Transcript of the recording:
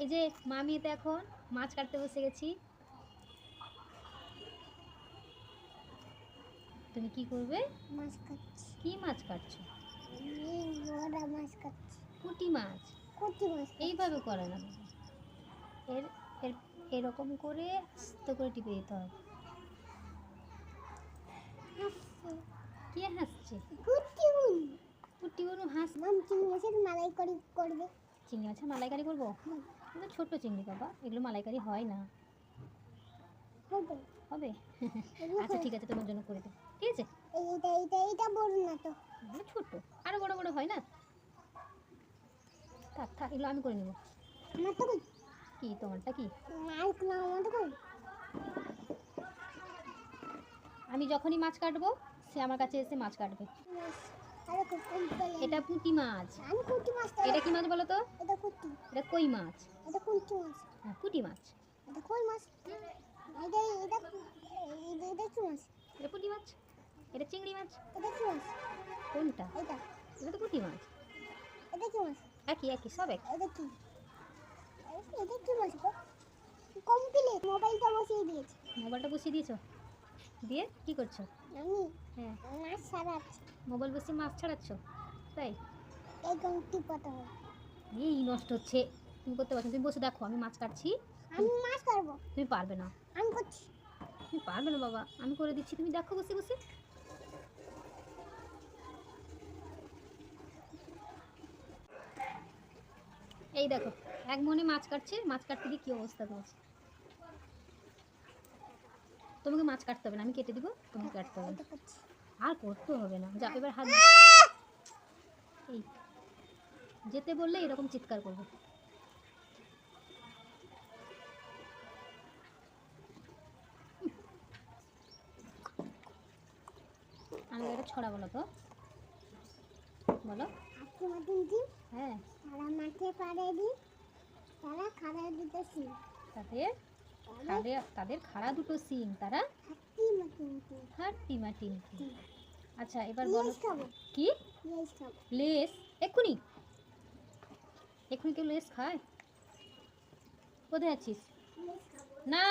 এই যে মামি তো এখন মাছ কাটতে বসে গেছি। তুমি কি করবে? মাছ কাটছি। কি মাছ কাটছো? বড় মাছ কাটছি। পুঁটি মাছ। পুঁটি মাছ এইভাবে করে না বাবা, এর এর এরকম করে আস্তে করে টিপে দিতে হবে। কে হাসছে? পুঁটি বনু হাস। মাম চিংড়ি মাছের মালাইকারি করবে। চিংড়ি মাছের মালাইকারি করবো? কিন্তু ছোট চিংড়ি বাবা, এগুলো মালাইকারি হয় না। হবে হবে? আচ্ছা ঠিক আছে, তোমার জন্য করে দেবো, ঠিক আছে। এইটা বড় না তো, এগুলো ছোট, আরো বড় বড় হয় না। থাক থাক, এগুলো আমি করে নেবো। আমার তো কি তোমারটা কি? মাছ না, আমার তো আমি যখনই মাছ কাটবো সে আমার কাছে এসে মাছ কাটবে। এটা পুঁটি মাছ। আমি পুঁটি মাছ। এটা কি মাছ বলো তো? এটা পুঁটি। এটা কই মাছ। এটা পুঁটি মাছ। হ্যাঁ, পুঁটি মাছ। এটা কই মাছ। এটা কি মাছ? এটা পুঁটি মাছ। এটা চিংড়ি মাছ। এটা কি মাছ? কোনটা? এটা এটা তো পুঁটি মাছ। এটা কি মাছ? একই একই, সব একই। এটা কি? এটা কি মাছ গো? কমপ্লিট। মোবাইলটা বসিয়ে দিয়েছি। মোবাইলটা বসিয়ে দিয়েছো? দিয়ে কি করছো? আমি হ্যাঁ, মাছ ছাড়াচ্ছি। মোবাইল বসিয়ে মাছ ছাড়াচ্ছ? তাই? এই গংটি পাতা হবে। এই নষ্ট হচ্ছে, তুমি করতে পারছো? তুমি বসে দেখো, আমি মাছ কাটছি। আমি মাছ কাটবো। তুমি পারবে না। আমি করছি। তুমি পারবে না বাবা, আমি করে দিচ্ছি, তুমি দেখো বসে বসে। এই দেখো, এক মনে মাছ কাটছে, মাছ কাটতে গিয়ে কি অবস্থা করেছে। তোমাকে মাছ কাটতে হবে না, আমি কেটে দিব, তুমি কাটতে হবে না। আর করতে হবে না, যা এবার হাত। এই যেতে বললে এরকম চিৎকার করবে। আমি এটা ছড়া বলো তো, বলো। আজকে মাটিন দিন হ্যাঁ, তারা মাঠে পাড়ে দিন, তারা খাড়া দিতেছি। তাদের খাড়া দুটো সিং, তারা হাতি মাটিন দিন। হাট্টি মাটি। আচ্ছা এবার লেস বলো। খাবো। কি? লেস খাবো। লেস? এক্ষুনি এক্ষুনি কেউ লেস খায়? কোথায় আছিস? লেস খাবো। না।